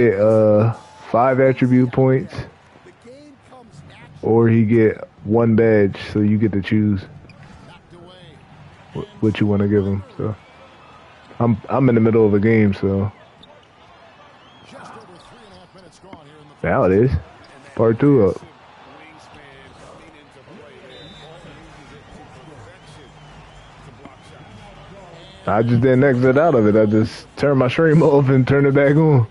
get 5 attribute points, or he get 1 badge. So you get to choose what you want to give him. So I'm in the middle of a game, so now it is part 2 up. I just didn't exit out of it. I just turned my stream off and turned it back on.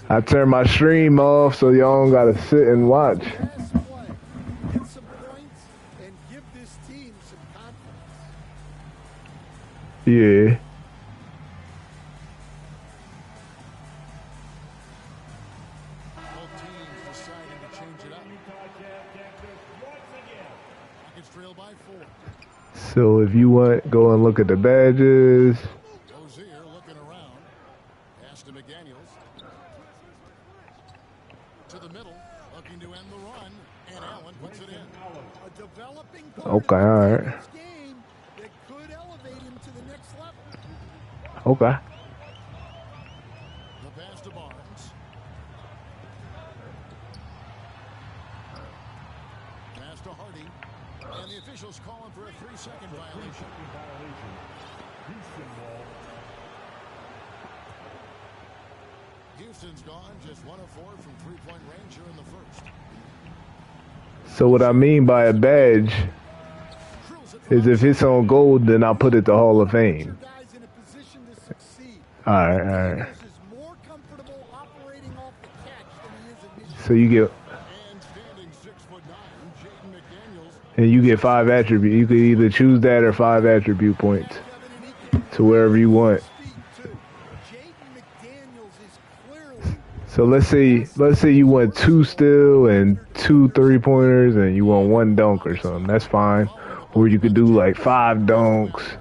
I turned my stream off so y'all don't gotta sit and watch. Yeah. So if you want, go and look at the badges. Okay, all right. Okay. And the officials calling for a 3-second violation. Houston's gone just 1 of 4 from 3-point range here in the first. So what I mean by a badge is if it's on gold, then I'll put it to Hall of Fame. All right. So you get, and you get 5 attribute. You could either choose that or 5 attribute points to wherever you want. So let's say you want 2 steal and 2 3-pointers, and you want 1 dunk or something. That's fine. Or you could do like 5 dunks.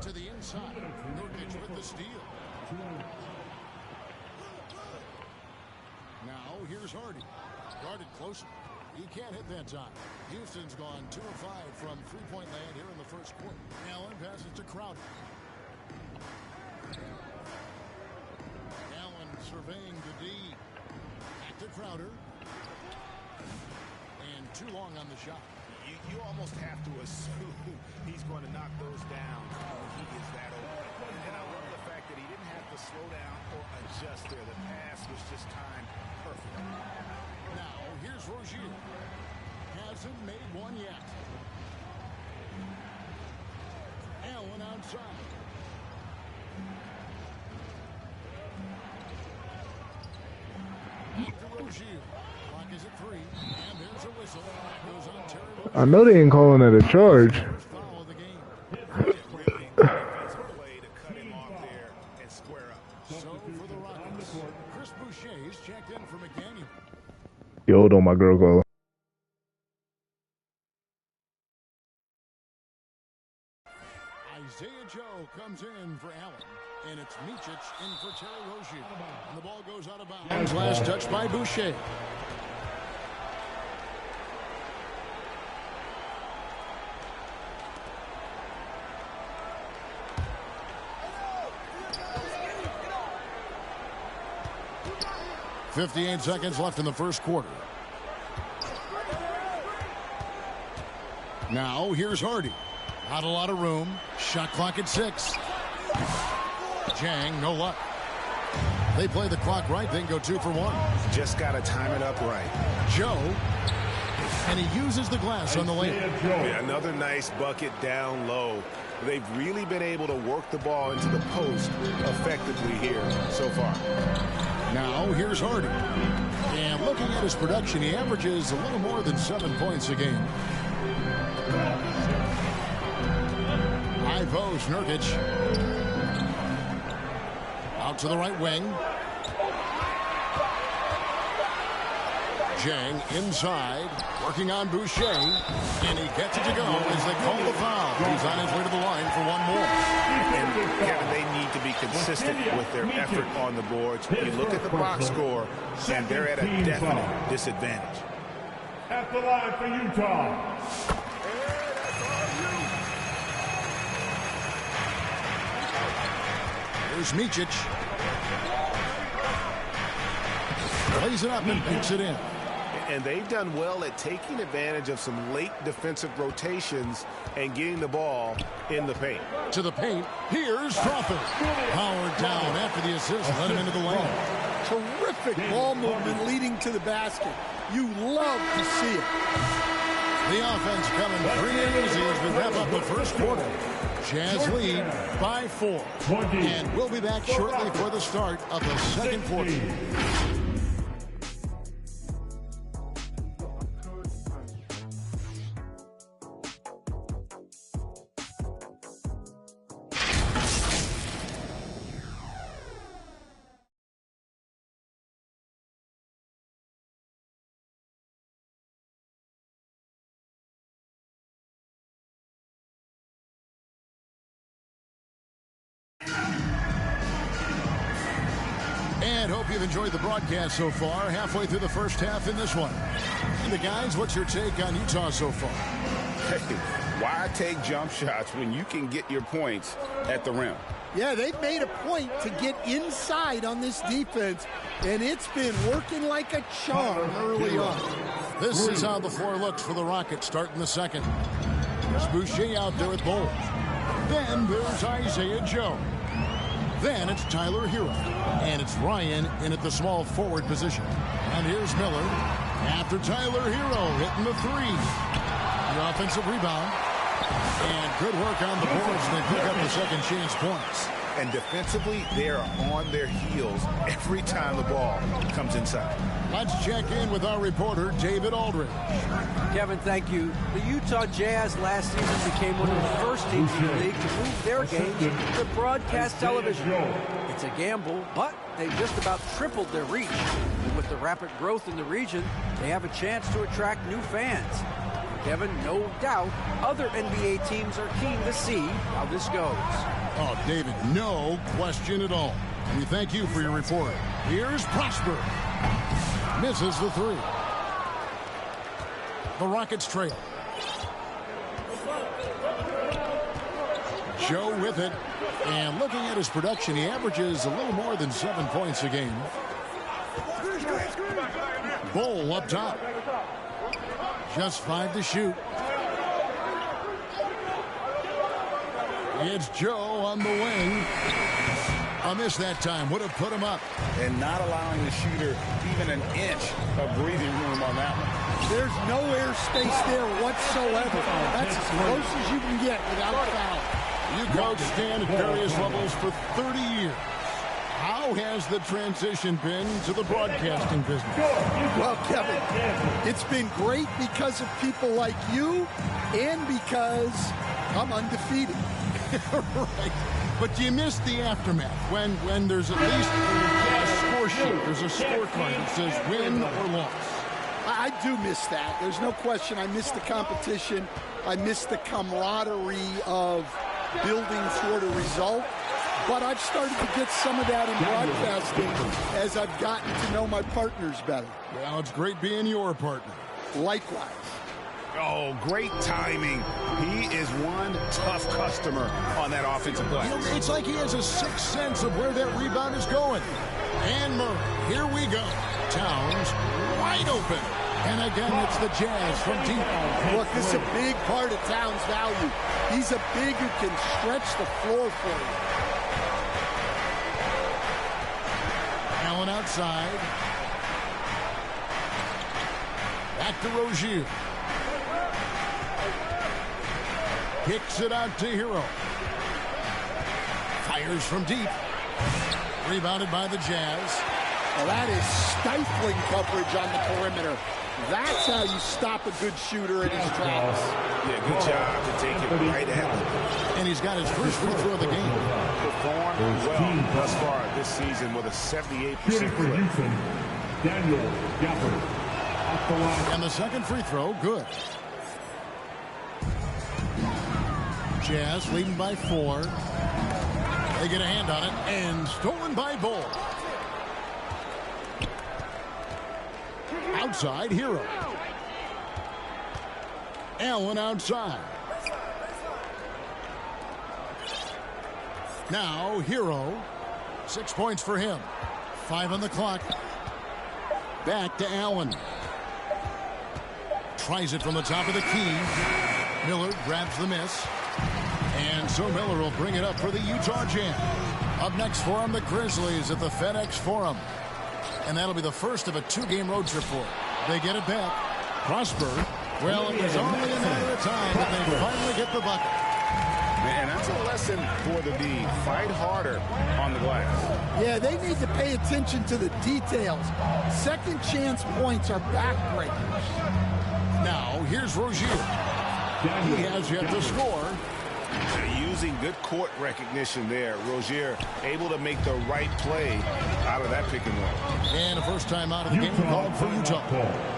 To the inside, Nurkic with the steal. Now here's Hardy, guarded closer. He can't hit that time. Houston's gone 2 of 5 from 3-point land here in the first quarter. Allen passes to Crowder. Allen surveying the D. Back to Crowder. And too long on the shot. You almost have to assume he's going to knock those down. He is that open. And I love the fact that he didn't have to slow down or adjust there. The pass was just timed perfectly. Now here's Rozier. Hasn't made one yet. Allen outside. I know they ain't calling it a charge. Yo, hold on, my girl go. Isaiah Joe comes in for Allen. And it's Micic in for Terry Rozier. And the ball goes out of bounds. Last touch by Boucher. .58 seconds left in the first quarter. Now here's Hardy. Not a lot of room. Shot clock at 6. Jang, no luck. They play the clock right, then go 2 for 1. Just got to time it up right. Joe, and he uses the glass on the lane. Yeah, another nice bucket down low. They've really been able to work the ball into the post effectively here so far. Now here's Hardy. And looking at his production, he averages a little more than 7 points a game. High post, Nurkic. Out to the right wing. Jang inside, working on Boucher, and he gets it to go as they call the foul. He's on his way to the line for 1 more. And Kevin, they need to be consistent with their effort on the boards. You look at the box score, and they're at a definite disadvantage. At the line for Utah. Here's Micic. Plays it up and picks it in. And they've done well at taking advantage of some late defensive rotations and getting the ball in the paint. To the paint. Here's Crawford. Powered down after the assist. Let him into the lane. Terrific ball movement leading to the basket. You love to see it. The offense coming free and easy as we wrap up the first quarter. Jazz lead by 4. And we'll be back shortly for the start of the second quarter. And hope you've enjoyed the broadcast so far. Halfway through the first half in this one. And the guys, what's your take on Utah so far? Hey, why take jump shots when you can get your points at the rim? Yeah, they've made a point to get inside on this defense, and it's been working like a charm early on. This is how the floor looks for the Rockets starting the second. There's Boucher out there with Bol. Then there's Isaiah Joe. Then it's Tyler Hero. And it's Ryan in at the small forward position. And here's Miller after Tyler Hero hitting the three. The offensive rebound. And good work on the boards. They pick up the second chance points. And defensively, they are on their heels every time the ball comes inside. Let's check in with our reporter, David Aldridge. Kevin, thank you. The Utah Jazz last season became one of the first teams in the league to move their games to broadcast television. It's a gamble, but they just about tripled their reach. And with the rapid growth in the region, they have a chance to attract new fans. Kevin, no doubt, other NBA teams are keen to see how this goes. Oh, David, no question at all. We thank you for your report. Here's Prosper. Misses the three. The Rockets trail. Joe with it. And looking at his production, he averages a little more than 7 points a game. Bol up top. Just 5 to shoot. It's Joe on the wing. A miss that time. Would have put him up. And not allowing the shooter even an inch of breathing room on that one. There's no air space there whatsoever. That's as close as you can get without foul. You coached Stan at various levels for 30 years. How has the transition been to the broadcasting business? Well, Kevin, it's been great because of people like you and because I'm undefeated. Right. But do you miss the aftermath when there's at least a score sheet, there's a scorecard that says win or loss? I do miss that. There's no question. I miss the competition. I miss the camaraderie of building toward a result. But I've started to get some of that in broadcasting as I've gotten to know my partners better. Well, it's great being your partner. Likewise. Oh, great timing. He is one tough customer on that offensive play. It's like he has a sixth sense of where that rebound is going. And Murray, here we go. Towns wide open. And again, it's the Jazz from deep. Look, this is a big part of Towns' value. He's a big who can stretch the floor for you. Allen outside. Back to Rozier. Kicks it out to Hero. Fires from deep. Rebounded by the Jazz. Well, that is stifling coverage on the perimeter. That's how you stop a good shooter in his tracks. Yeah, good job to take it right at him. And he's got his first free throw of the game. Performed well thus far this season with a 78% clip. And the second free throw, good. Jazz leading by 4. They get a hand on it, and stolen by Bol. Outside, Hero. Allen outside. Now, Hero 6 points for him. 5 on the clock. Back to Allen. Tries it from the top of the key. Miller grabs the miss. And so Miller will bring it up for the Utah Jazz. Up next for him, the Grizzlies at the FedEx Forum. And that'll be the first of a 2-game road trip for them. They get it back. Prosper. Well, it was only a matter of time that they finally get the bucket. And that's a lesson for the D. Fight harder on the glass. Yeah, they need to pay attention to the details. Second chance points are backbreakers. Now, here's Rozier. He has yet to score. Using good court recognition there. Rozier able to make the right play out of that pick and roll. And a first time out of the game called for Utah.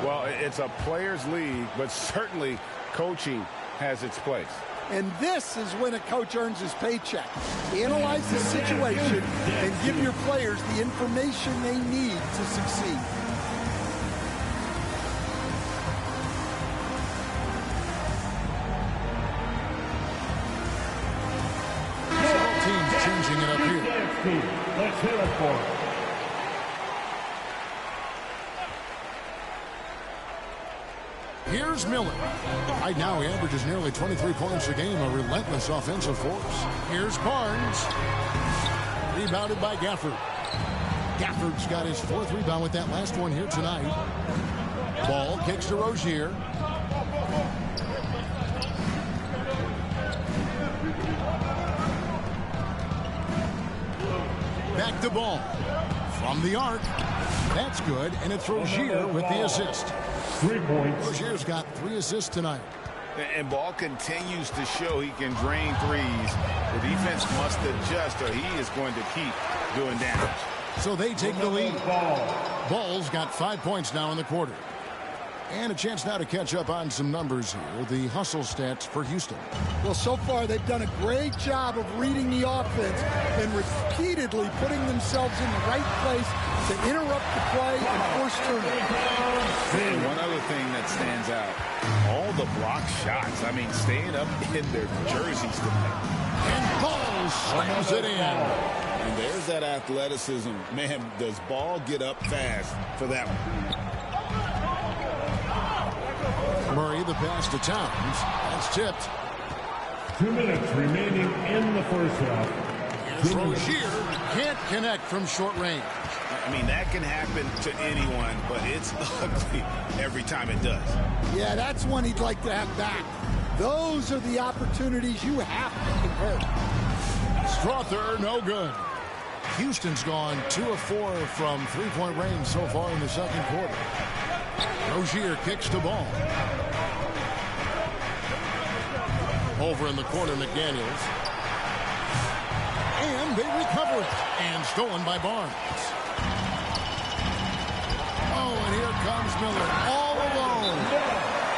Well, it's a players' league, but certainly coaching has its place. And this is when a coach earns his paycheck. Analyze the situation and give your players the information they need to succeed. Several teams changing it up here. Let's hear it for him. Here's Miller. Right now, he averages nearly 23 points a game, a relentless offensive force. Here's Barnes. Rebounded by Gafford. Gafford's got his 4th rebound with that last one here tonight. Ball kicks to Rozier. Back to Ball. From the arc. That's good, and it's Rozier with the assist. 3 points. Rozier's got 3 assists tonight. And Ball continues to show he can drain threes. The defense must adjust or he is going to keep doing damage. So they take the lead. Ball's got 5 points now in the quarter. And a chance now to catch up on some numbers here. The hustle stats for Houston. Well, so far they've done a great job of reading the offense and repeatedly putting themselves in the right place to interrupt the play and force turnovers. And one other thing that stands out, all the block shots. I mean, staying up in their jerseys tonight. And Ball slams it in. And there's that athleticism. Man, does Ball get up fast for that one. Murray, the pass to Towns. That's tipped. 2 minutes remaining in the first half. Here's Rozier. Can't connect from short range. I mean, that can happen to anyone, but it's ugly every time it does. Yeah, that's one he'd like to have back. Those are the opportunities you have to convert. Strother, no good. Houston's gone 2 of 4 from 3-point range so far in the second quarter. Rozier kicks the ball. Over in the corner, McDaniels. And they recover it. And stolen by Barnes. Oh, and here comes Miller all alone.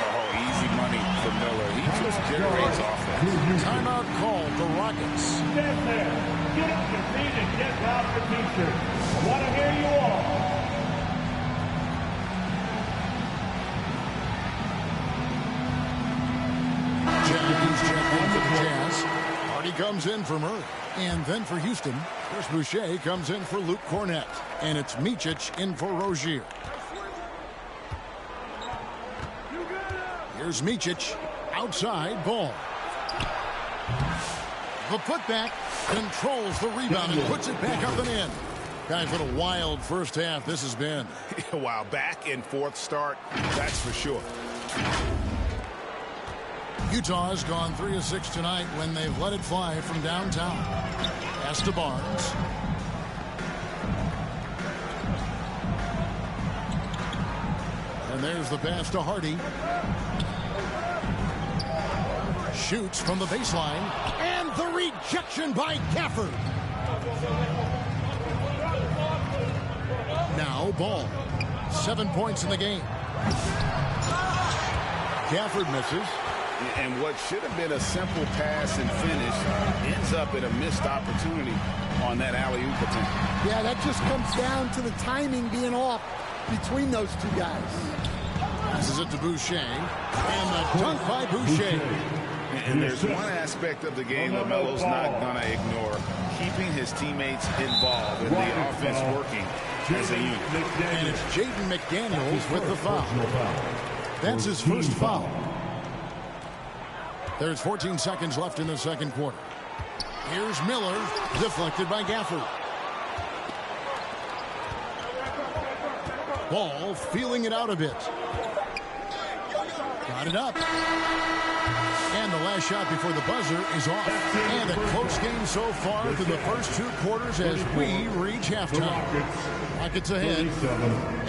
Oh, easy money for Miller. He just generates offense. Timeout called the Rockets. Stand there. Get up your feet and get out the t-shirt. I want to hear you all. Hardy comes in for Murray. And then for Houston, Chris Boucher comes in for Luke Cornett. And it's Micic in for Rozier. Here's Micic. Outside, Ball. The putback controls the rebound and puts it back up and in. Guys, what a wild first half this has been. Wow, back and forth start, that's for sure. Utah has gone 3 of 6 tonight when they've let it fly from downtown. Pass to Barnes. And there's the pass to Hardy. Shoots from the baseline. And the rejection by Gafford. Now Ball. 7 points in the game. Gafford misses. And what should have been a simple pass and finish ends up in a missed opportunity on that alley-oop attempt. Yeah, that just comes down to the timing being off between those two guys. Passes it to Boucher. And the dunk by Boucher. And there's one aspect of the game LaMelo's not going to ignore. He keeping his teammates involved and the offense working as a unit. And it's Jaden McDaniels with the foul. That's his first foul. There's 14 seconds left in the second quarter. Here's Miller, deflected by Gafford. Ball feeling it out a bit. Got it up. And the last shot before the buzzer is off. And a close game so far through the first two quarters as we reach halftime. Rockets ahead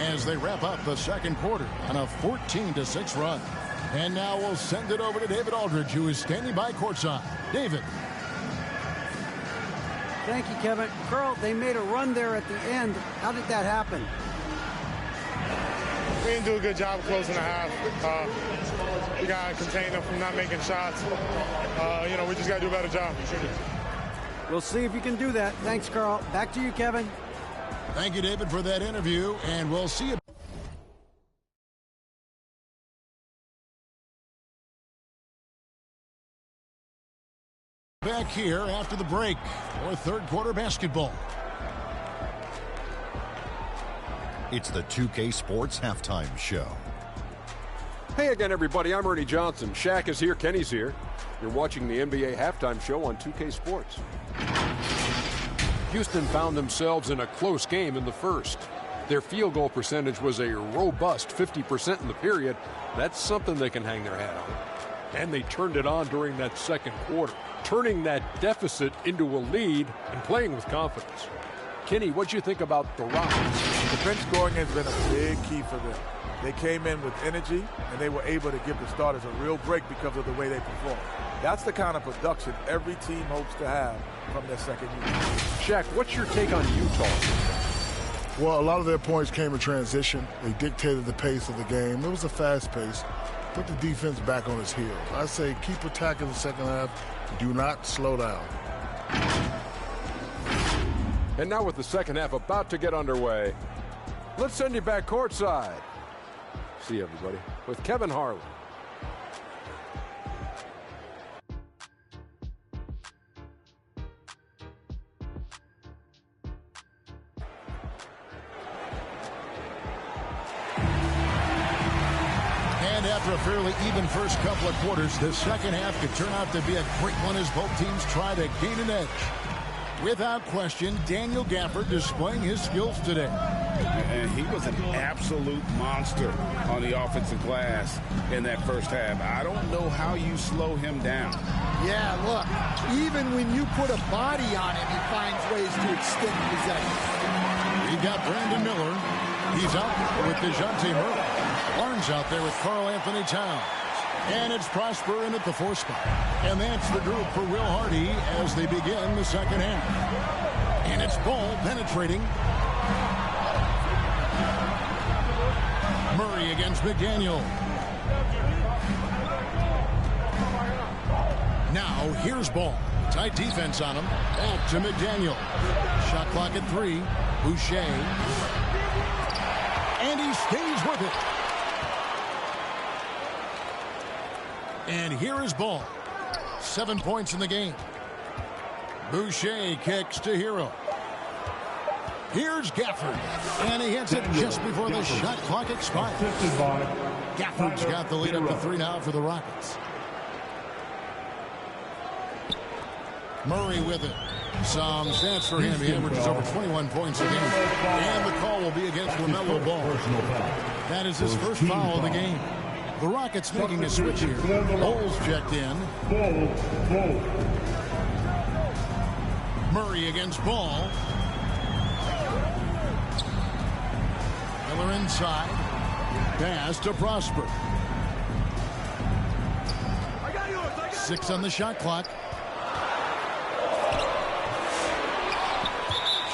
as they wrap up the second quarter on a 14-6 run. And now we'll send it over to David Aldridge, who is standing by courtside. David. Thank you, Kevin. Carl, they made a run there at the end. How did that happen? We didn't do a good job of closing the half. We got to contain them from not making shots. We just got to do a better job. We'll see if you can do that. Thanks, Carl. Back to you, Kevin. Thank you, David, for that interview, and we'll see you back here after the break for third quarter basketball. It's the 2K Sports Halftime Show. Hey again, everybody. I'm Ernie Johnson. Shaq is here. Kenny's here. You're watching the NBA Halftime Show on 2K Sports. Houston found themselves in a close game in the first. Their field goal percentage was a robust 50% in the period. That's something they can hang their hat on. And they turned it on during that second quarter, turning that deficit into a lead and playing with confidence. Kenny, what'd you think about the Rockets? Defense scoring has been a big key for them. They came in with energy, and they were able to give the starters a real break because of the way they performed. That's the kind of production every team hopes to have from their second unit. Shaq, what's your take on Utah? Well, a lot of their points came in transition. They dictated the pace of the game. It was a fast pace. Put the defense back on its heels. I say keep attacking the second half. Do not slow down. And now with the second half about to get underway, let's send you back courtside. See you, everybody, with Kevin Harlan. And after a fairly even first couple of quarters, the second half could turn out to be a great one as both teams try to gain an edge. Without question, Daniel Gafford displaying his skills today. And he was an absolute monster on the offensive glass in that first half. I don't know how you slow him down. Yeah, look, even when you put a body on him, he finds ways to extend possession. We've got Brandon Miller. He's out with DeJounte Murray. Barnes out there with Karl Anthony Towns. And it's Prosper in at the 4 spot. And that's the group for Will Hardy as they begin the second half. And it's Ball penetrating. Murray against McDaniel. Now here's Ball. Tight defense on him. Back to McDaniel. Shot clock at 3. Boucher. And he stays with it. And here is Ball. 7 points in the game. Boucher kicks to Hero. Here's Gafford. And he hits it just before the shot clock expires. Gafford's got the lead up to 3 now for the Rockets. Murray with it. Some stats for him. He averages over 21 points a game. And the call will be against LaMelo Ball. That is his first foul of the game. The Rockets making a switch here. Bowles checked in. Murray against Ball. Miller inside. Pass to Prosper. 6 on the shot clock.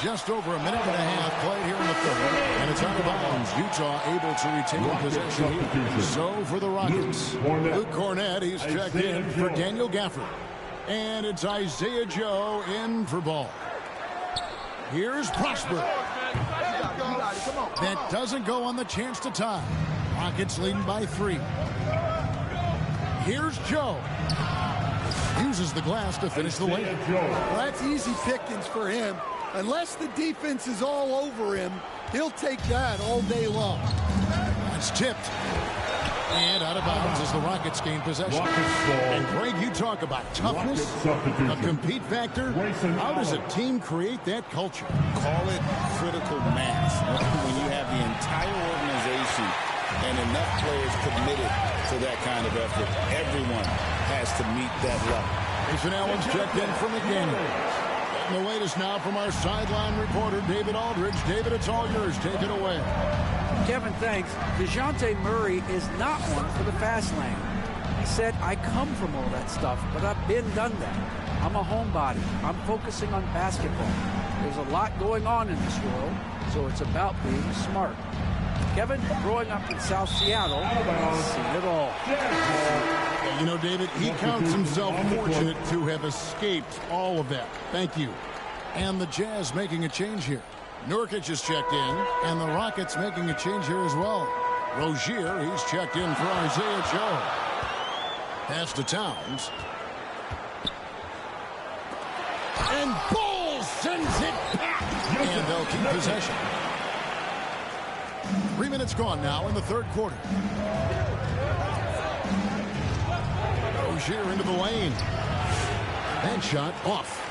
Just over a minute and a half played here in the third. And it's out of bounds. Utah able to retain possession here. So for the Rockets, Luke Cornett, he's checked in for Daniel Gafford. And it's Isaiah Joe in for Ball. Here's Prosper. That doesn't go on the chance to tie. Rockets leading by 3. Here's Joe. Uses the glass to finish the lane. Well, that's easy pickings for him. Unless the defense is all over him, he'll take that all day long. It's tipped. And out of bounds as the Rockets gain possession. And Greg, you talk about toughness, a compete factor. How does a team create that culture? Call it critical mass. When you have the entire organization and enough players committed to that kind of effort, everyone has to meet that level. Jason Allen's checked in from McDaniel. And the latest now from our sideline reporter, David Aldridge. David, it's all yours. Take it away. Kevin, thanks. DeJounte Murray is not one for the fast lane. He said, I come from all that stuff, but I've done that. I'm a homebody. I'm focusing on basketball. There's a lot going on in this world, so it's about being smart. Kevin, growing up in South Seattle, he's seen it all. You know, David, he counts himself fortunate to have escaped all of that. Thank you. And the Jazz making a change here. Nurkic is checked in, and the Rockets making a change here as well. Rozier, he's checked in for Isaiah Joe. Pass to Towns. And Ball sends it back. And they'll keep possession. 3 minutes gone now in the third quarter. Rozier into the lane. And shot off.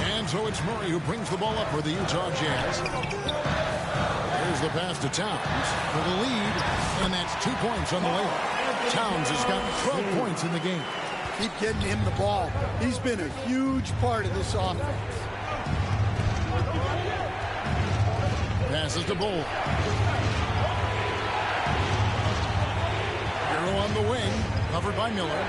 And so it's Murray who brings the ball up for the Utah Jazz. Here's the pass to Towns for the lead. And that's 2 points on the layup. Towns has got 12 points in the game. Keep getting him the ball. He's been a huge part of this offense. Passes to Bull. Hero on the wing, covered by Miller.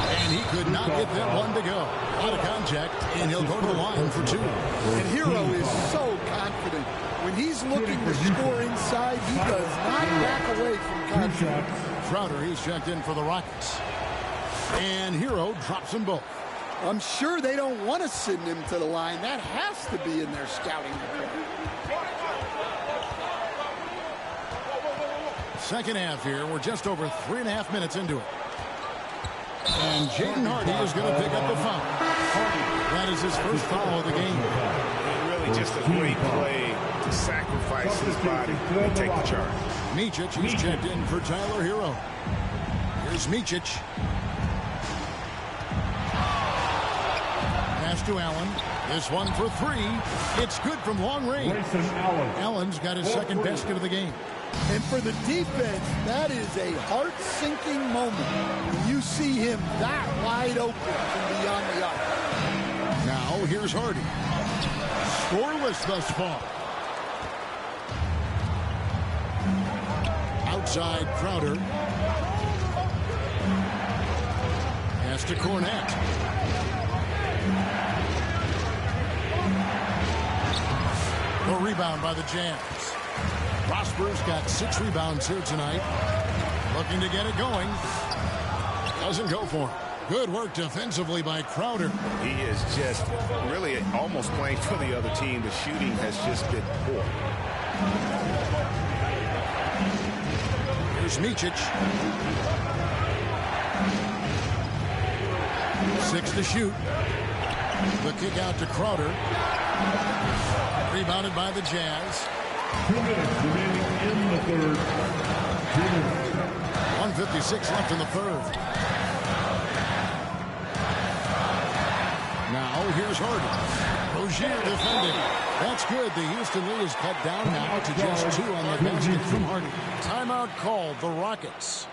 And he could not get that one to go. Out of contact, and he'll go to the line for two. And Hero is so confident. When he's looking to score inside, he does not back away from contact. Crowder, he's checked in for the Rockets. And Hero drops them both. I'm sure they don't want to send him to the line. That has to be in their scouting report. Second half here. We're just over 3.5 minutes into it. And Jaden Hardy is going to pick up the foul. That is his first foul of the game. Really just a great play to sacrifice his body and take the charge. Micic, he's checked in for Tyler Hero. Here's Micic. Pass to Allen. This one for three. It's good from long range. Allen's got his second basket of the game. And for the defense, that is a heart-sinking moment when you see him that wide open from beyond the arc. Now, here's Hardy. Scoreless thus far. Outside Crowder. Pass to Cornette. A rebound by the Jazz. Prosper's got 6 rebounds here tonight. Looking to get it going. Doesn't go for him. Good work defensively by Crowder. He is just really almost playing for the other team. The shooting has just been poor. Here's Micic. 6 to shoot. The kick out to Crowder. Rebounded by the Jazz. 2 minutes remaining in the third. 1:56 left in the third. Now here's Harden. Rozier defending. That's good. The Houston lead is cut down now to just 2 on the basket from Harden. Timeout called the Rockets.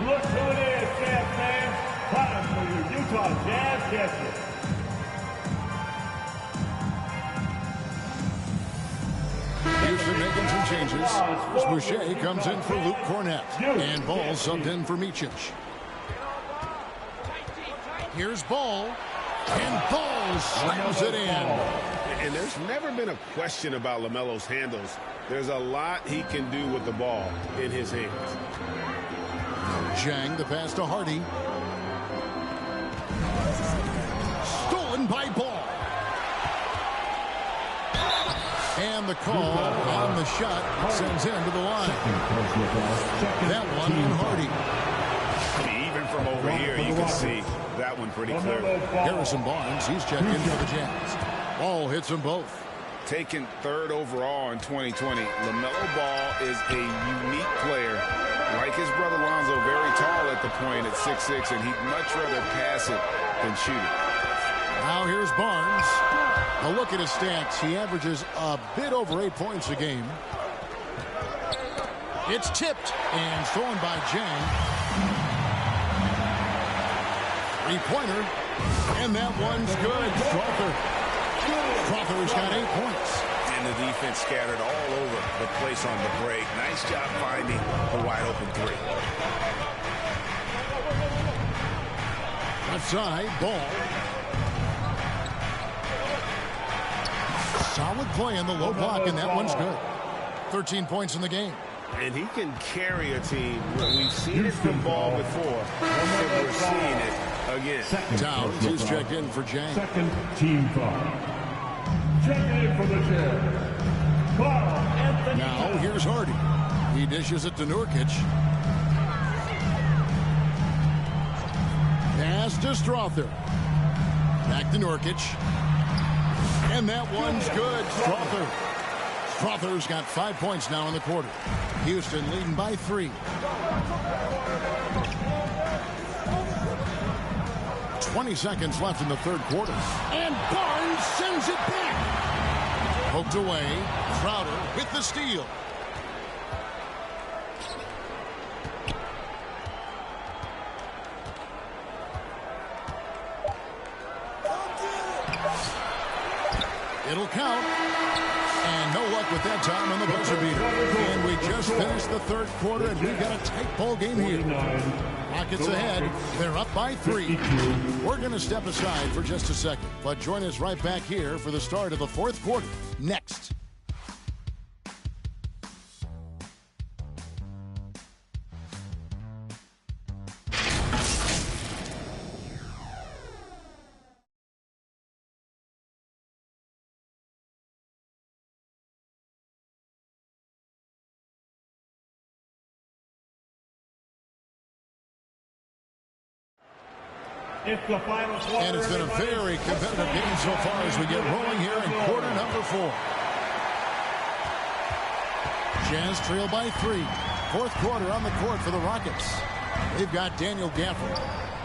Look who it is, Jazz fans. Time for your Utah Jazz catcher. Houston making some changes. Boucher comes in for Luke Cornette. And Ball subbed in for Micic. Here's Ball. And Ball slams it in. And there's never been a question about LaMelo's handles. There's a lot he can do with the ball in his hands. Zhang, the pass to Hardy. Stolen by Ball. And the call on the shot sends him to the line. That one on Hardy. Even from over here, you can see that one pretty clearly. Harrison Barnes, he's checked in for the Jazz. Ball hits them both. Taken third overall in 2020, LaMelo Ball is a unique player. Like his brother Lonzo, very tall at the point at 6'6", and he'd much rather pass it than shoot it. Now here's Barnes. A look at his stats. He averages a bit over 8 points a game. It's tipped and thrown by Jang. Three-pointer. And that one's good. Strother's got 8 points. And the defense scattered all over the place on the break. Nice job finding a wide-open three. Left side, Ball. Solid play in the low block, and that one's good. 13 points in the game. And he can carry a team. We've seen it from Ball before, and we're seeing it again. Towns is checked in for Jang. Second team foul. Checking in for the Jazz. Now here's Hardy. He dishes it to Nurkic. Pass to Strother. Back to Nurkic. And that one's good. Strother's got 5 points now in the quarter. Houston leading by 3. 20 seconds left in the third quarter. And Barnes sends it back. Poked away. Crowder with the steal. It'll count. And no luck with that time on the buzzer beater. And we just finished the third quarter, and we've got a tight ball game here. Rockets ahead. They're up by 3. We're going to step aside for just a second, but join us right back here for the start of the fourth quarter. Next. And it's been a very competitive game so far as we get rolling here in quarter number 4. Jazz trail by 3. Fourth quarter on the court for the Rockets. They've got Daniel Gafford,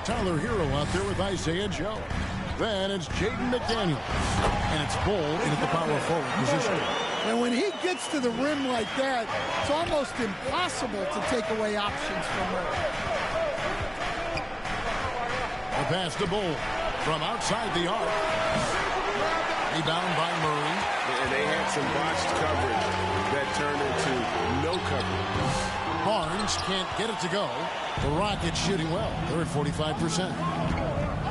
Tyler Hero out there with Isaiah Joe. Then it's Jaden McDaniel. And it's Bull in at the power forward position. And when he gets to the rim like that, it's almost impossible to take away options from him. A pass to Bull from outside the arc. Rebound by Murray. And they had some botched coverage that turned into no coverage. Barnes can't get it to go. The Rockets shooting well. They're at 45%.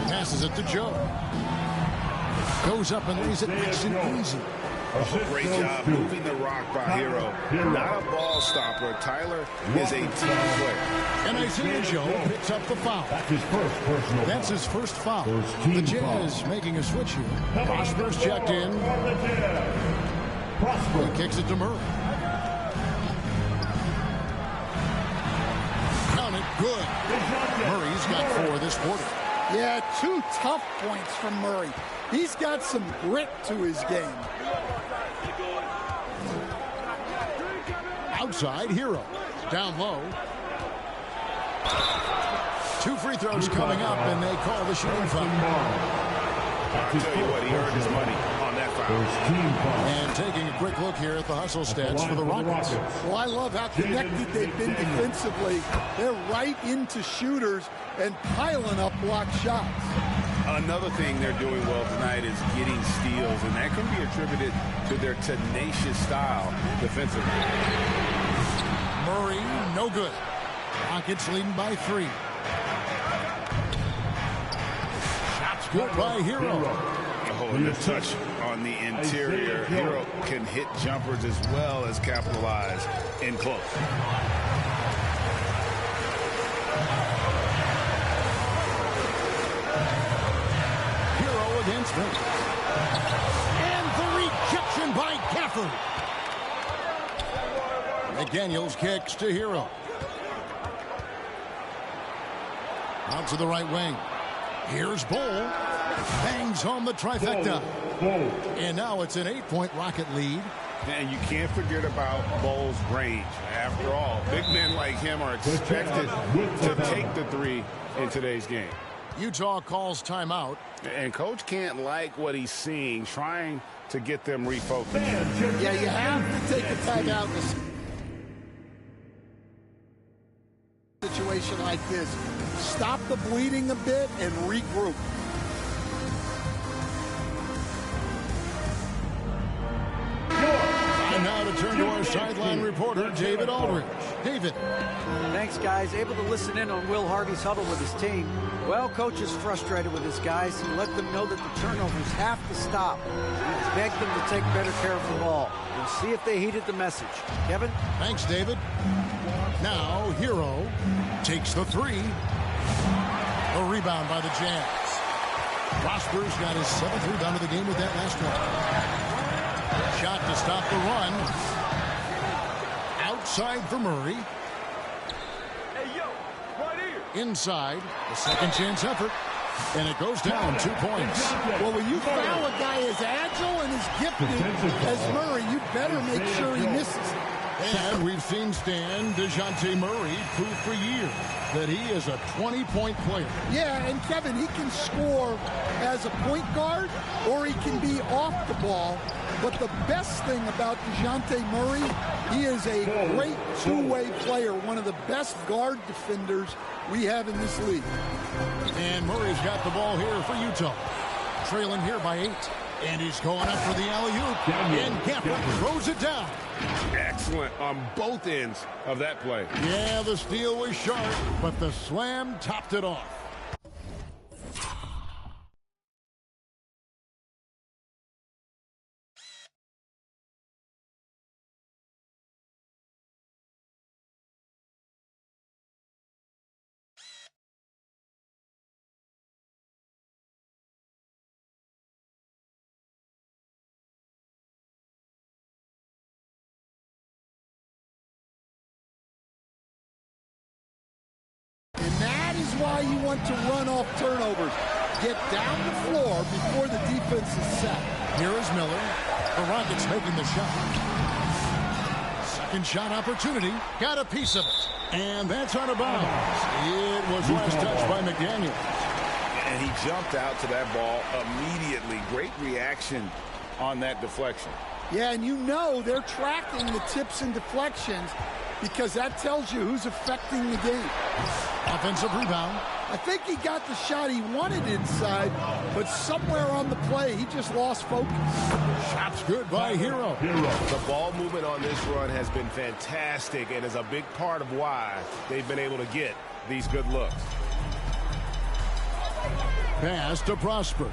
Passes it to Joe. Goes up and lays it nice and easy. Oh, great job moving the rock by Hero. Not a ball stopper. Tyler is a team player. And Isaiah Joe picks up the foul. That's his first foul. The Jazz making a switch here. Prosper's checked in. He kicks it to Murray. Count it. Good. Murray's got 4 this quarter. Yeah, 2 tough points from Murray. He's got some grit to his game. Outside, Hero. Down low. 2 free throws coming up, and they call the shooting foul. I'll tell you what, he earned his money on that foul. And taking a quick look here at the hustle stats for the Rockets. Well, I love how connected they've been defensively. They're right into shooters and piling up block shots. Another thing they're doing well tonight is getting steals, and that can be attributed to their tenacious style defensively. Murray, no good. Rockets leading by 3. Shots good by Hero. Oh, and the touch on the interior. Hero can hit jumpers as well as capitalize in close. Hero against him. And the Rejection by Gafford. McDaniels kicks to Hero. Out to the right wing. Here's Bull. Bangs home the trifecta. And now it's an 8-point Rocket lead. And you can't forget about Bull's range. After all, big men like him are expected to take the three in today's game. Utah calls timeout. And Coach can't like what he's seeing, trying to get them refocused. Yeah, you have to take a timeout in a situation like this. Stop the bleeding a bit and regroup. And now to turn to our sideline reporter, David Aldridge. David. Thanks, guys. Able to listen in on Will Harvey's huddle with his team. Well, coach is frustrated with his guys. He let them know that the turnovers have to stop. He begged them to take better care of the ball. We'll see if they heeded the message. Kevin? Thanks, David. Now, Hero takes the three. A rebound by the Jazz. Prosper's got his 7th rebound of the game with that last one. Shot to stop the run. Outside for Murray. Hey, yo, right here. Inside, the second chance effort. And it goes down 2 points. Well, when you foul a guy as agile and as gifted as Murray, you better make sure he misses. And we've seen Stan DeJounte Murray prove for years that he is a 20-point player. Yeah, and Kevin, he can score as a point guard or he can be off the ball. But the best thing about DeJounte Murray, he is a great two-way player, one of the best guard defenders we have in this league. And Murray's got the ball here for Utah. Trailing here by 8. And he's going up for the alley-oop. And Gafford throws it down. Excellent on both ends of that play. Yeah, the steal was sharp, but the slam topped it off. And that is why you want to run off turnovers. Get down the floor before the defense is set. Here is Miller. The Rockets making the shot. Second shot opportunity. Got a piece of it. And that's out of bounds. It was last touched by McDaniels. And he jumped out to that ball immediately. Great reaction on that deflection. Yeah, and you know they're tracking the tips and deflections because that tells you who's affecting the game. Offensive rebound. I think he got the shot he wanted inside, but somewhere on the play, he just lost focus. Shot's good by Hero. The ball movement on this run has been fantastic and is a big part of why they've been able to get these good looks. Pass to Prosper.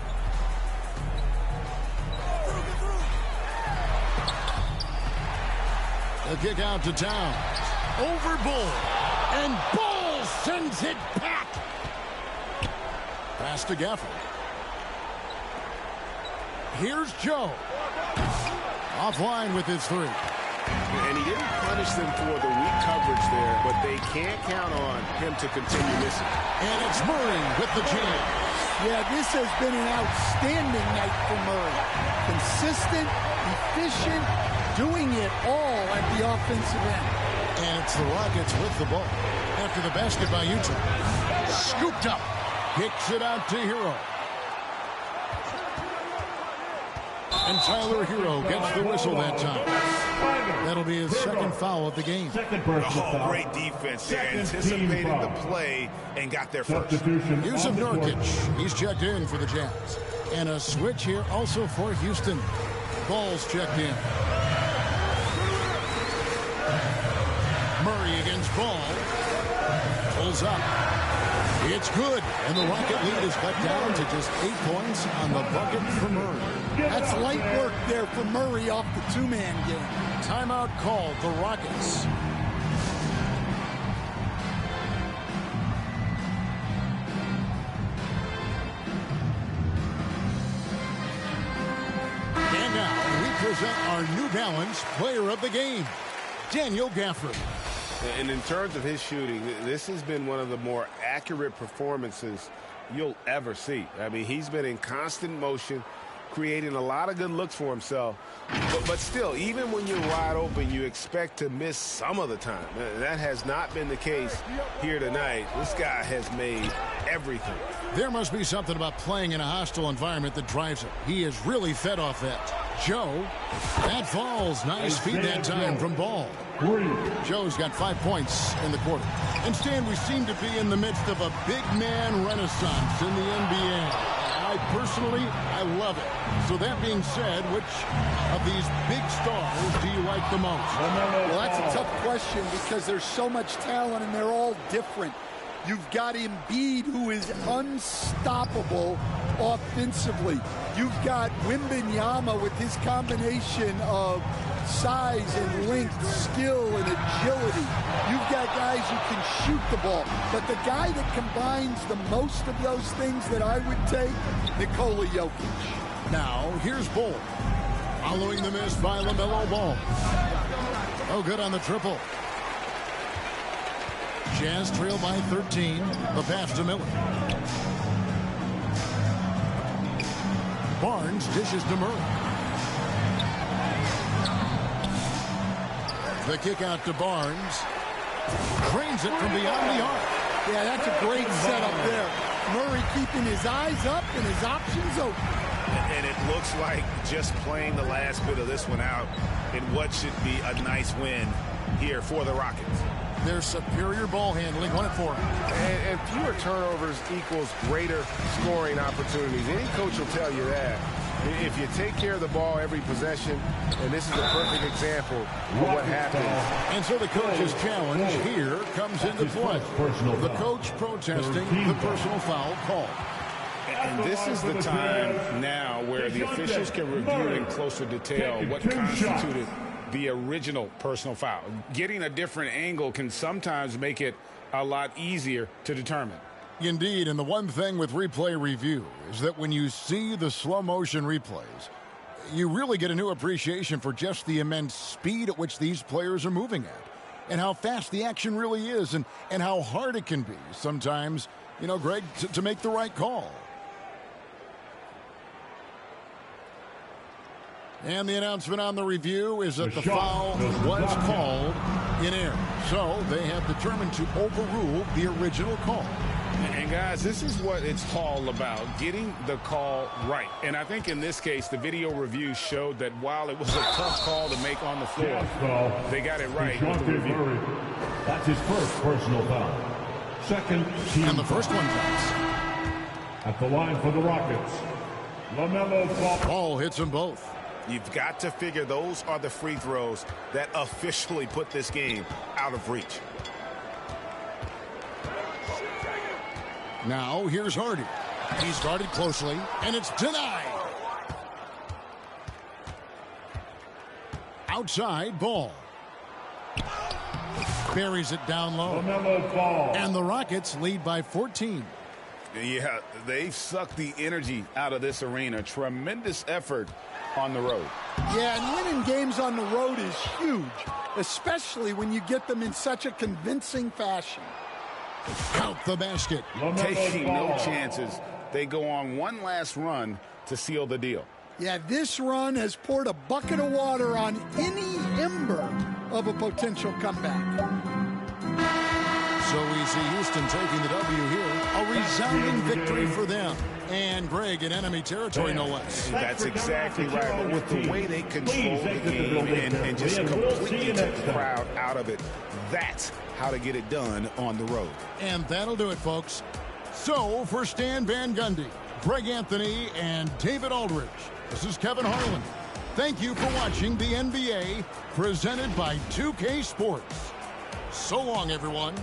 The kick out to Towns. Over Bull. And Bull sends it back. Pass to Gafford. Here's Joe. Offline with his three. And he didn't punish them for the weak coverage there, but they can't count on him to continue missing. And it's Murray with the jam. Yeah, this has been an outstanding night for Murray. Consistent, efficient, doing it all at the offensive end. And it's the Rockets with the ball. After the basket by Utah. Scooped up. Kicks it out to Hero. And Tyler Hero gets the whistle that time. That'll be his second foul of the game. Oh, great defense there. Anticipated the play and got there first. Yusuf Nurkic, he's checked in for the Jazz. And a switch here also for Houston. Ball's checked in. Murray against Ball. Pulls up. It's good. And the Rocket lead is cut down to just 8 points on the bucket for Murray. That's light work there for Murray off the two-man game. Timeout called the Rockets. And now we present our New Balance Player of the Game, Daniel Gafford. And in terms of his shooting, this has been one of the more accurate performances you'll ever see. I mean, he's been in constant motion, creating a lot of good looks for himself. But still, even when you're wide open, you expect to miss some of the time. That has not been the case here tonight. This guy has made everything. There must be something about playing in a hostile environment that drives it. He is really fed off that. Joe, that falls. Nice feed that time from Ball. Joe's got 5 points in the quarter. And Stan, we seem to be in the midst of a big man renaissance in the NBA. I love it. So that being said, which of these big stars do you like the most? Well, that's a tough question because there's so much talent and they're all different. You've got Embiid, who is unstoppable offensively. You've got Wembanyama with his combination of size and length, skill and agility. You've got guys who can shoot the ball. But the guy that combines the most of those things that I would take, Nikola Jokic. Now, here's Bull. Following the miss by LaMelo Ball. Oh, good on the triple. Jazz trail by 13. The pass to Miller. Barnes dishes to Murray. The kick out to Barnes. Drains it from beyond the arc. Yeah, that's a great setup there. Murray keeping his eyes up and his options open. And it looks like just playing the last bit of this one out in what should be a nice win here for the Rockets. Their superior ball handling won it for him. And fewer turnovers equals greater scoring opportunities. Any coach will tell you that. If you take care of the ball every possession, and this is a perfect example of what happens. And so the coach's challenge here comes into play. The coach protesting the personal foul call. And this is the time now where the officials can review in closer detail what constituted the original personal foul. Getting a different angle can sometimes make it a lot easier to determine. Indeed, and the one thing with replay review is that when you see the slow motion replays, you really get a new appreciation for just the immense speed at which these players are moving at and how fast the action really is and how hard it can be sometimes, you know, Greg, to make the right call. And the announcement on the review is that the foul was called in error. So they have determined to overrule the original call. And guys, this is what it's all about, getting the call right. And I think in this case, the video review showed that while it was a tough call to make on the floor, they got it right with the review. That's his first personal foul. Second team. And the first one counts. At the line for the Rockets, LaMelo Ball. Ball hits them both. You've got to figure those are the free throws that officially put this game out of reach. Now, here's Hardy. He's guarded closely, and it's denied. Outside, Ball. Buries it down low. LaMelo Ball. And the Rockets lead by 14. Yeah, they've sucked the energy out of this arena. Tremendous effort on the road. Yeah, and winning games on the road is huge, especially when you get them in such a convincing fashion. Count the basket. Taking no chances. They go on one last run to seal the deal. Yeah, this run has poured a bucket of water on any ember of a potential comeback. So we see Houston taking the W here. A resounding victory for them. And Greg in enemy territory, no less. That's exactly right. But with the way they control the game and just completely took the crowd out of it, that's how to get it done on the road. And that'll do it, folks. So for Stan Van Gundy, Greg Anthony, and David Aldridge, this is Kevin Harlan. Thank you for watching the NBA presented by 2K Sports. So long, everyone.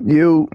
You.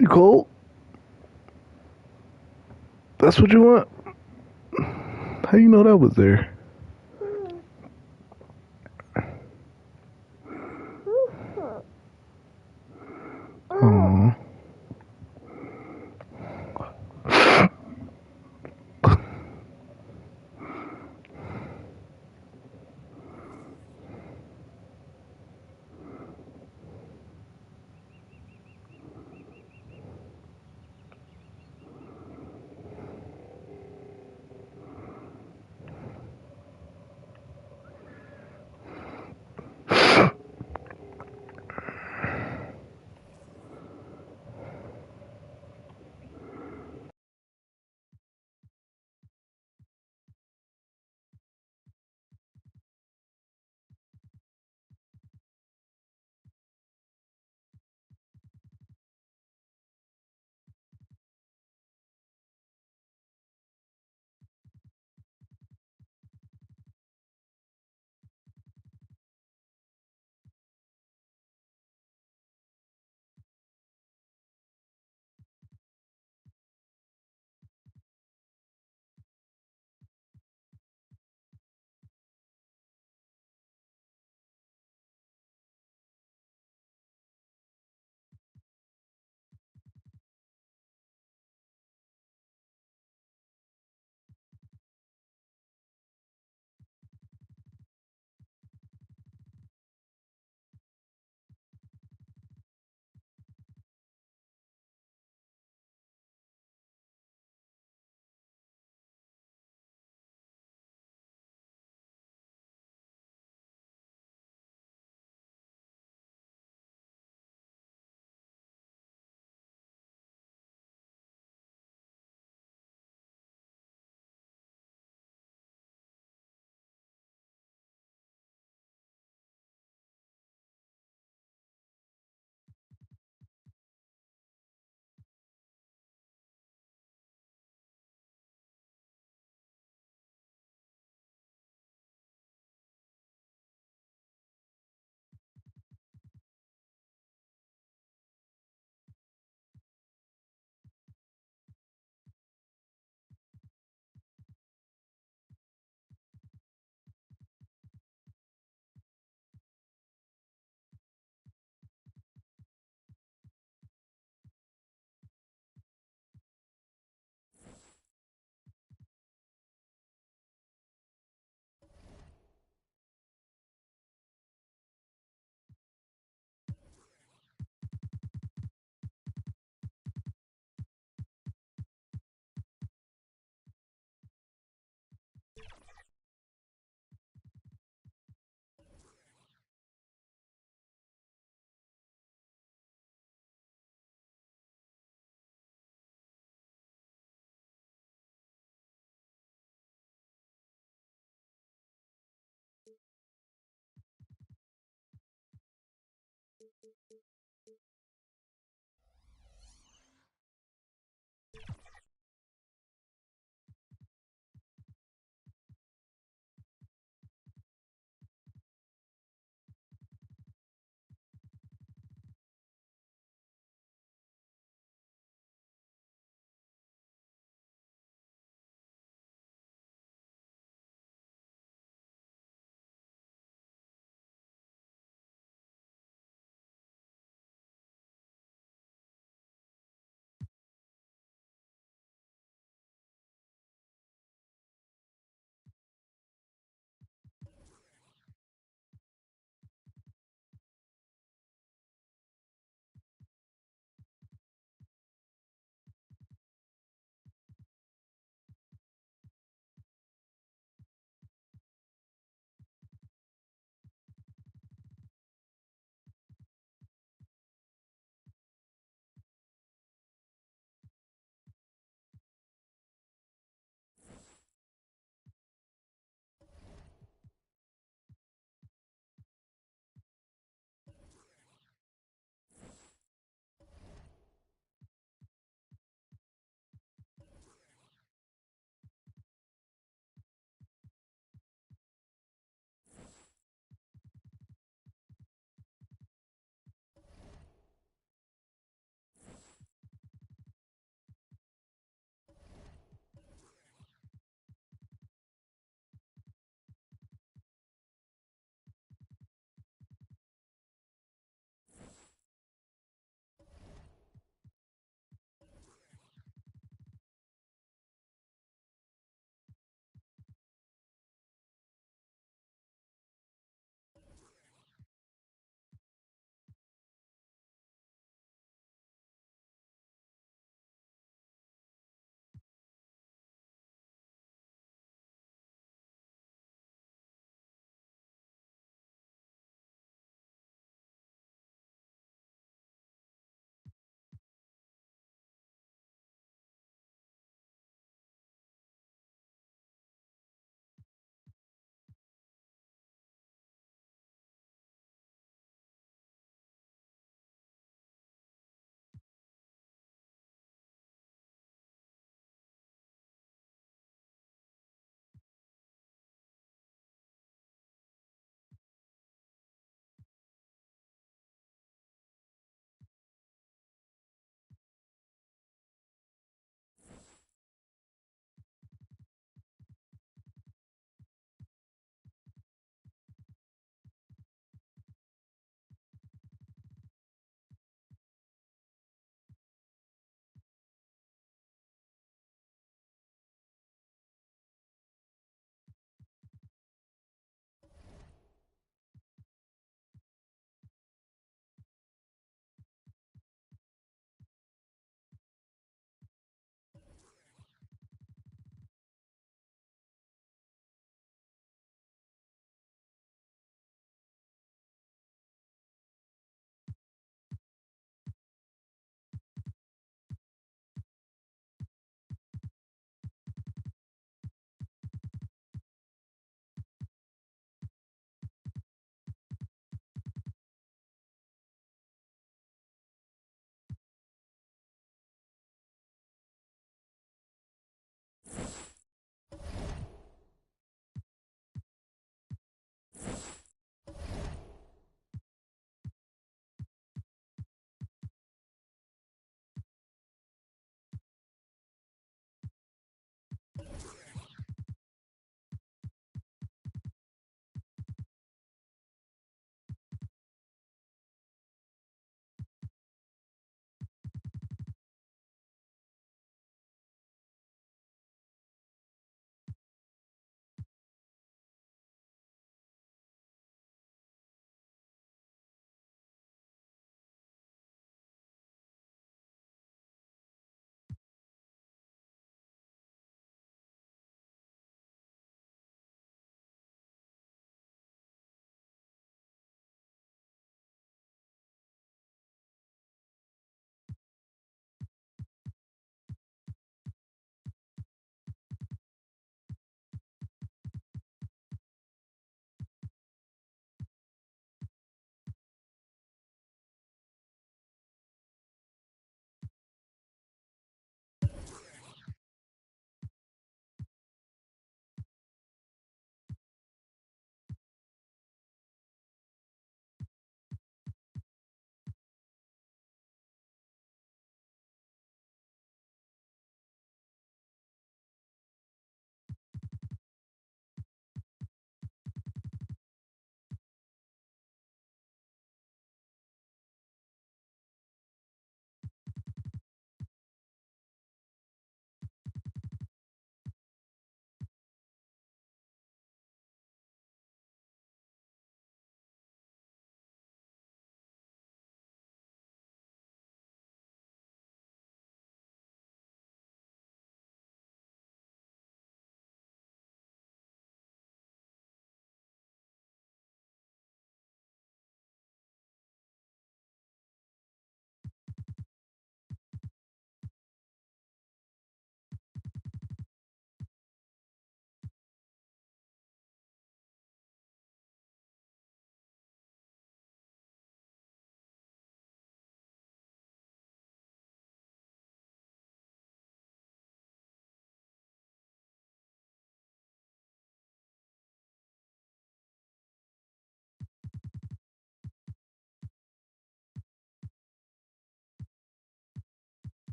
You cold? That's what you want? How you know that was there?